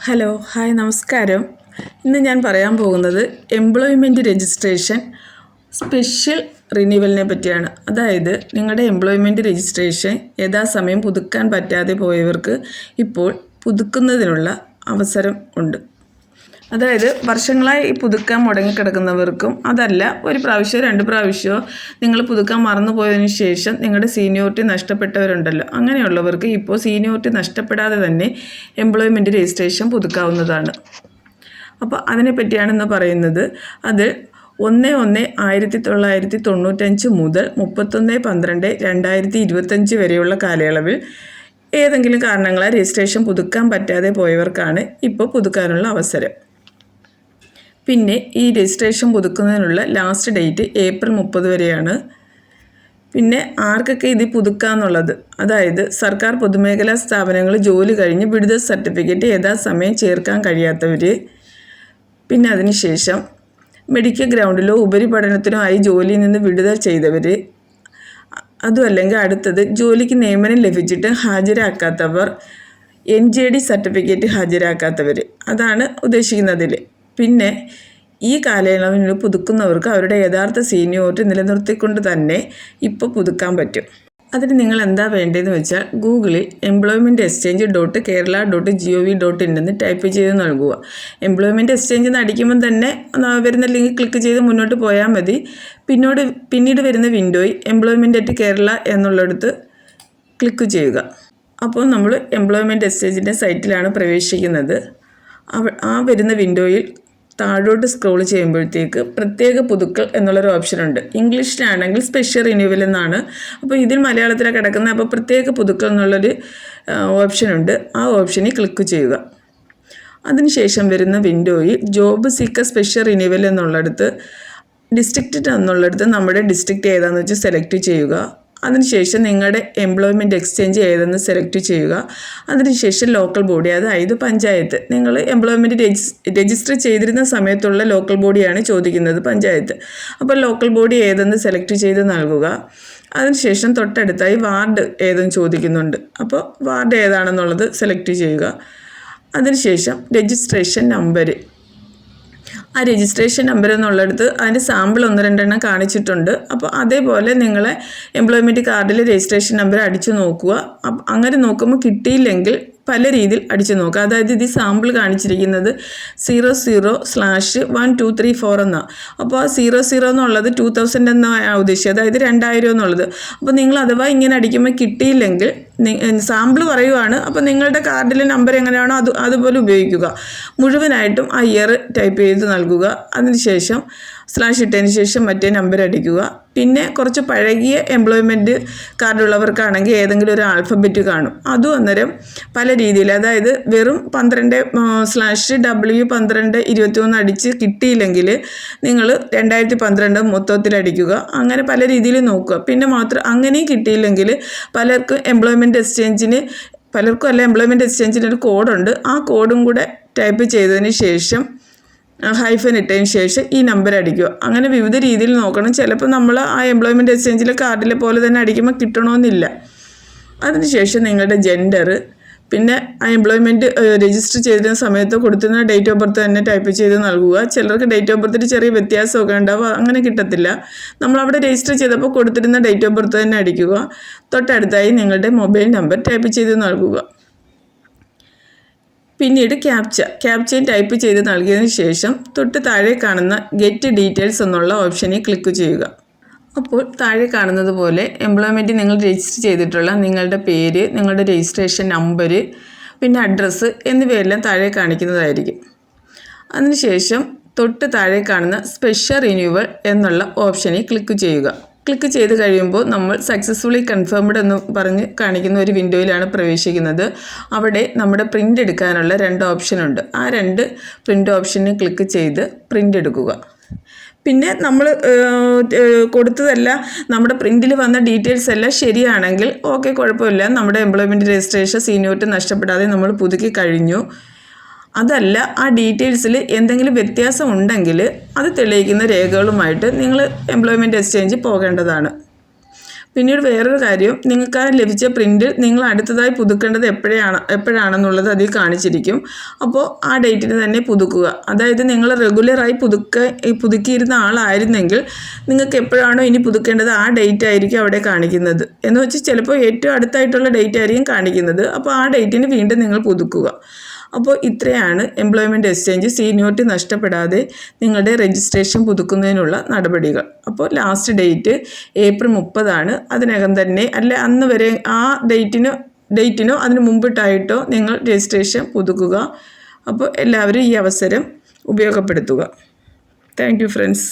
Hello hi നമസ്കാരം. ഇന്ന് ഞാൻ പറയാൻ പോകുന്നത് എംപ്ലോയ്മെൻറ്റ് രജിസ്ട്രേഷൻ സ്പെഷ്യൽ റിന്യൂവലിനെ പറ്റിയാണ്. അതായത് നിങ്ങളുടെ എംപ്ലോയ്മെൻറ്റ് രജിസ്ട്രേഷൻ യഥാസമയം പുതുക്കാൻ പറ്റാതെ പോയവർക്ക് ഇപ്പോൾ പുതുക്കുന്നതിനുള്ള അവസരം ഉണ്ട്. അതായത് വർഷങ്ങളായി പുതുക്കാൻ മുടങ്ങിക്കിടക്കുന്നവർക്കും അതല്ല ഒരു പ്രാവശ്യമോ 2 പ്രാവശ്യമോ നിങ്ങൾ പുതുക്കാൻ മറന്നു പോയതിനു ശേഷം നിങ്ങളുടെ സീനിയോറിറ്റി നഷ്ടപ്പെട്ടവരുണ്ടല്ലോ, അങ്ങനെയുള്ളവർക്ക് ഇപ്പോൾ സീനിയോറിറ്റി നഷ്ടപ്പെടാതെ തന്നെ എംപ്ലോയ്മെൻറ്റ് രജിസ്ട്രേഷൻ പുതുക്കാവുന്നതാണ്. അപ്പോൾ അതിനെപ്പറ്റിയാണ് ഇന്ന് പറയുന്നത്. അത് 1/1/1995 മുതൽ 31/12/2025 വരെയുള്ള കാലയളവിൽ ഏതെങ്കിലും കാരണങ്ങളാൽ രജിസ്ട്രേഷൻ പുതുക്കാൻ പറ്റാതെ പോയവർക്കാണ് ഇപ്പോൾ പുതുക്കാനുള്ള അവസരം. പിന്നെ ഈ രജിസ്ട്രേഷൻ പുതുക്കുന്നതിനുള്ള ലാസ്റ്റ് ഡേറ്റ് ഏപ്രിൽ 30 വരെയാണ്. പിന്നെ ആർക്കൊക്കെ ഇത് പുതുക്കാമെന്നുള്ളത്, അതായത് സർക്കാർ പൊതുമേഖലാ സ്ഥാപനങ്ങൾ ജോലി കഴിഞ്ഞ് ബിരുദ സർട്ടിഫിക്കറ്റ് യഥാസമയം ചേർക്കാൻ കഴിയാത്തവർ, പിന്നെ അതിനുശേഷം മെഡിക്കൽ ഗ്രൗണ്ടിലോ ഉപരിപഠനത്തിനോ ആയി ജോലിയിൽ നിന്ന് വിടുതൽ ചെയ്തവർ, അതുമല്ലെങ്കിൽ അടുത്തത് ജോലിക്ക് നിയമനം ലഭിച്ചിട്ട് ഹാജരാക്കാത്തവർ, NJD സർട്ടിഫിക്കറ്റ് ഹാജരാക്കാത്തവർ, അതാണ് ഉദ്ദേശിക്കുന്നതിൽ. പിന്നെ ഈ കാലയളവിൽ പുതുക്കുന്നവർക്ക് അവരുടെ യഥാർത്ഥ സീനിയോറിറ്റി നിലനിർത്തിക്കൊണ്ട് തന്നെ ഇപ്പോൾ പുതുക്കാൻ പറ്റും. അതിന് നിങ്ങൾ എന്താ വേണ്ടതെന്ന് വെച്ചാൽ ഗൂഗിളിൽ employmenteexchange.kerala.gov.in എന്ന് ടൈപ്പ് ചെയ്ത് നൽകുക. എംപ്ലോയ്മെൻറ്റ് എക്സ്ചേഞ്ച് എന്ന് അടിക്കുമ്പോൾ തന്നെ വരുന്ന ലിങ്ക് ക്ലിക്ക് ചെയ്ത് മുന്നോട്ട് പോയാൽ മതി. പിന്നീട് വരുന്ന വിൻഡോയിൽ employment@kerala എന്നുള്ളിടത്ത് ക്ലിക്ക് ചെയ്യുക. അപ്പോൾ നമ്മൾ എംപ്ലോയ്മെൻറ്റ് എക്സ്ചേഞ്ചിൻ്റെ സൈറ്റിലാണ് പ്രവേശിക്കുന്നത്. ആ വരുന്ന വിൻഡോയിൽ താഴോട്ട് സ്ക്രോൾ ചെയ്യുമ്പോഴത്തേക്ക് പ്രത്യേക പുതുക്കൽ എന്നുള്ളൊരു ഓപ്ഷനുണ്ട്. ഇംഗ്ലീഷിലാണെങ്കിൽ സ്പെഷ്യൽ റിന്യൂവൽ എന്നാണ്. അപ്പോൾ ഇതിൽ മലയാളത്തിലാണ് കിടക്കുന്നത്. അപ്പോൾ പ്രത്യേക പുതുക്കൽ എന്നുള്ളൊരു ഓപ്ഷനുണ്ട്. ആ ഓപ്ഷനിൽ ക്ലിക്ക് ചെയ്യുക. അതിനുശേഷം വരുന്ന വിൻഡോയിൽ ജോബ് സീക്കർ സ്പെഷ്യൽ റിന്യൂവൽ എന്നുള്ളിടത്ത് ഡിസ്ട്രിക്റ്റ് എന്നുള്ളിടത്ത് നമ്മുടെ ഡിസ്ട്രിക്റ്റ് ഏതാണെന്ന് വെച്ച് സെലക്ട് ചെയ്യുക. അതിനുശേഷം നിങ്ങളുടെ എംപ്ലോയ്മെൻറ്റ് എക്സ്ചേഞ്ച് ഏതെന്ന് സെലക്ട് ചെയ്യുക. അതിനുശേഷം ലോക്കൽ ബോഡി, അതായത് പഞ്ചായത്ത്, നിങ്ങൾ എംപ്ലോയ്മെൻറ്റ് രജിസ്റ്റർ ചെയ്തിരുന്ന സമയത്തുള്ള ലോക്കൽ ബോഡിയാണ് ചോദിക്കുന്നത്, പഞ്ചായത്ത്. അപ്പോൾ ലോക്കൽ ബോഡി ഏതെന്ന് സെലക്ട് ചെയ്ത് നൽകുക. അതിനുശേഷം തൊട്ടടുത്തായി വാർഡ് ഏതെന്ന് ചോദിക്കുന്നുണ്ട്. അപ്പോൾ വാർഡ് ഏതാണെന്നുള്ളത് സെലക്ട് ചെയ്യുക. അതിനുശേഷം രജിസ്ട്രേഷൻ നമ്പർ, ആ രജിസ്ട്രേഷൻ നമ്പർ എന്നുള്ളിടത്ത് അതിൻ്റെ സാമ്പിൾ 1-2 എണ്ണം കാണിച്ചിട്ടുണ്ട്. അപ്പോൾ അതേപോലെ നിങ്ങളെ എംപ്ലോയ്മെൻറ്റ് കാർഡിൽ രജിസ്ട്രേഷൻ നമ്പർ അടിച്ചു നോക്കുക. അങ്ങനെ നോക്കുമ്പോൾ കിട്ടിയില്ലെങ്കിൽ പല രീതിയിൽ അടിച്ചു നോക്കുക. അതായത് ഇത് സാമ്പിൾ കാണിച്ചിരിക്കുന്നത് 00/1234 എന്നാണ്. അപ്പോൾ ആ 00 എന്നുള്ളത് 2000 എന്നാണ് ഉദ്ദേശിച്ചത്, അതായത് 2000 എന്നുള്ളത്. അപ്പോൾ നിങ്ങൾ അഥവാ ഇങ്ങനെ അടിക്കുമ്പോൾ കിട്ടിയില്ലെങ്കിൽ സാമ്പിൾ പറയുവാണ്. അപ്പോൾ നിങ്ങളുടെ കാർഡിലെ നമ്പർ എങ്ങനെയാണോ അതുപോലെ ഉപയോഗിക്കുക. മുഴുവനായിട്ടും ആ ഇയർ ടൈപ്പ് ചെയ്ത് നൽകുക. അതിനുശേഷം സ്ലാഷ് ഇട്ടതിന് ശേഷം മറ്റേ നമ്പർ അടിക്കുക. പിന്നെ കുറച്ച് പഴകിയ എംപ്ലോയ്മെൻറ്റ് കാർഡുള്ളവർക്കാണെങ്കിൽ ഏതെങ്കിലും ഒരു ആൽഫബറ്റ് കാണും. അതും അന്നേരം പല രീതിയിൽ, അതായത് വെറും 12/W1223 അടിച്ച് കിട്ടിയില്ലെങ്കിൽ നിങ്ങൾ 2012 മൊത്തത്തിൽ അടിക്കുക. അങ്ങനെ പല രീതിയിൽ നോക്കുക. പിന്നെ അങ്ങനെയും കിട്ടിയില്ലെങ്കിൽ പലർക്കും എംപ്ലോയ്മെൻറ്റ് എക്സ്ചേഞ്ചിന് ഒരു കോഡുണ്ട്. ആ കോഡും കൂടെ ടൈപ്പ് ചെയ്തതിന് ശേഷം ഹൈഫൻ ഇട്ടതിന് ശേഷം ഈ നമ്പർ അടിക്കുക. അങ്ങനെ വിവിധ രീതിയിൽ നോക്കണം. ചിലപ്പോൾ നമ്മൾ ആ എംപ്ലോയ്മെൻറ്റ് എക്സ്ചേഞ്ചിലെ കാർഡിലെ പോലെ തന്നെ അടിക്കുമ്പോൾ കിട്ടണമെന്നില്ല. അതിനുശേഷം നിങ്ങളുടെ ജെൻഡർ, പിന്നെ ആ എംപ്ലോയ്മെൻറ്റ് രജിസ്റ്റർ ചെയ്തിരുന്ന സമയത്ത് കൊടുത്തിരുന്ന ഡേറ്റ് ഓഫ് ബർത്ത് തന്നെ ടൈപ്പ് ചെയ്ത് നൽകുക. ചിലർക്ക് ഡേറ്റ് ഓഫ് ബർത്തിൽ ചെറിയ വ്യത്യാസമൊക്കെ ഉണ്ടാവും, അങ്ങനെ കിട്ടത്തില്ല. നമ്മളവിടെ രജിസ്റ്റർ ചെയ്തപ്പോൾ കൊടുത്തിരുന്ന ഡേറ്റ് ഓഫ് ബർത്ത് തന്നെ അടിക്കുക. തൊട്ടടുത്തായി നിങ്ങളുടെ മൊബൈൽ നമ്പർ ടൈപ്പ് ചെയ്ത് നൽകുക. പിന്നീട് ക്യാപ്ചയും ടൈപ്പ് ചെയ്ത് നൽകിയതിന് ശേഷം തൊട്ട് താഴെ കാണുന്ന ഗെറ്റ് ഡീറ്റെയിൽസ് എന്നുള്ള ഓപ്ഷനിൽ ക്ലിക്ക് ചെയ്യുക. അപ്പോൾ താഴെ കാണുന്നത് പോലെ എംപ്ലോയ്മെൻറ്റ് നിങ്ങൾ രജിസ്റ്റർ ചെയ്തിട്ടുള്ള നിങ്ങളുടെ പേര്, നിങ്ങളുടെ രജിസ്ട്രേഷൻ നമ്പർ, പിന്നെ അഡ്രസ്സ് എന്നിവയെല്ലാം താഴെ കാണിക്കുന്നതായിരിക്കും. അതിനുശേഷം തൊട്ട് താഴെ കാണുന്ന സ്പെഷ്യൽ റിന്യൂവൽ എന്നുള്ള ഓപ്ഷനിൽ ക്ലിക്ക് ചെയ്യുക. ക്ലിക്ക് ചെയ്ത് കഴിയുമ്പോൾ നമ്മൾ സക്സസ്ഫുള്ളി കൺഫേംഡ് എന്ന് പറഞ്ഞ് കാണിക്കുന്ന ഒരു വിൻഡോയിലാണ് പ്രവേശിക്കുന്നത്. അവിടെ നമ്മുടെ പ്രിൻ്റ് എടുക്കാനുള്ള 2 ഓപ്ഷനുണ്ട്. ആ 2 പ്രിൻ്റ് ഓപ്ഷനിൽ ക്ലിക്ക് ചെയ്ത് പ്രിൻ്റ് എടുക്കുക. പിന്നെ നമ്മൾ കൊടുത്തതെല്ലാം നമ്മുടെ പ്രിൻറ്റിൽ വന്ന ഡീറ്റെയിൽസ് എല്ലാം ശരിയാണെങ്കിൽ ഓക്കെ, കുഴപ്പമില്ല, നമ്മുടെ എംപ്ലോയ്മെൻറ്റ് രജിസ്ട്രേഷൻ സീനിയോറിറ്റി നഷ്ടപ്പെടാതെ നമ്മൾ പുതുക്കി കഴിഞ്ഞു. അതല്ല, ആ ഡീറ്റെയിൽസിൽ എന്തെങ്കിലും വ്യത്യാസം ഉണ്ടെങ്കിൽ അത് തെളിയിക്കുന്ന രേഖകളുമായിട്ട് നിങ്ങൾ എംപ്ലോയ്മെൻറ്റ് എക്സ്ചേഞ്ച് പോകേണ്ടതാണ്. പിന്നീട് വേറൊരു കാര്യം, നിങ്ങൾക്ക് ആ ലഭിച്ച പ്രിൻറ്റിൽ നിങ്ങൾ അടുത്തതായി പുതുക്കേണ്ടത് എപ്പോഴാണെന്നുള്ളത് അതിൽ കാണിച്ചിരിക്കും. അപ്പോൾ ആ ഡേറ്റിന് തന്നെ പുതുക്കുക. അതായത് നിങ്ങൾ റെഗുലറായി പുതുക്കിയിരുന്ന ആളായിരുന്നെങ്കിൽ നിങ്ങൾക്ക് എപ്പോഴാണോ ഇനി പുതുക്കേണ്ടത് ആ ഡേറ്റ് ആയിരിക്കും അവിടെ കാണിക്കുന്നത്. എന്ന് വെച്ചാൽ ചിലപ്പോൾ ഏറ്റവും അടുത്തായിട്ടുള്ള ഡേറ്റ് ആയിരിക്കും കാണിക്കുന്നത്. അപ്പോൾ ആ ഡേറ്റിന് വീണ്ടും നിങ്ങൾ പുതുക്കുക. അപ്പോൾ ഇത്രയാണ് എംപ്ലോയ്മെൻറ്റ് എക്സ്ചേഞ്ച് സീനിയോറിറ്റി നഷ്ടപ്പെടാതെ നിങ്ങളുടെ രജിസ്ട്രേഷൻ പുതുക്കുന്നതിനുള്ള നടപടികൾ. അപ്പോൾ ലാസ്റ്റ് ഡേറ്റ് ഏപ്രിൽ 30 അതിനകം തന്നെ അന്ന് വരെ ആ ഡേറ്റിനോ അതിന് മുമ്പിട്ടായിട്ടോ നിങ്ങൾ രജിസ്ട്രേഷൻ പുതുക്കുക. അപ്പോൾ എല്ലാവരും ഈ അവസരം ഉപയോഗപ്പെടുത്തുക. Thank you friends.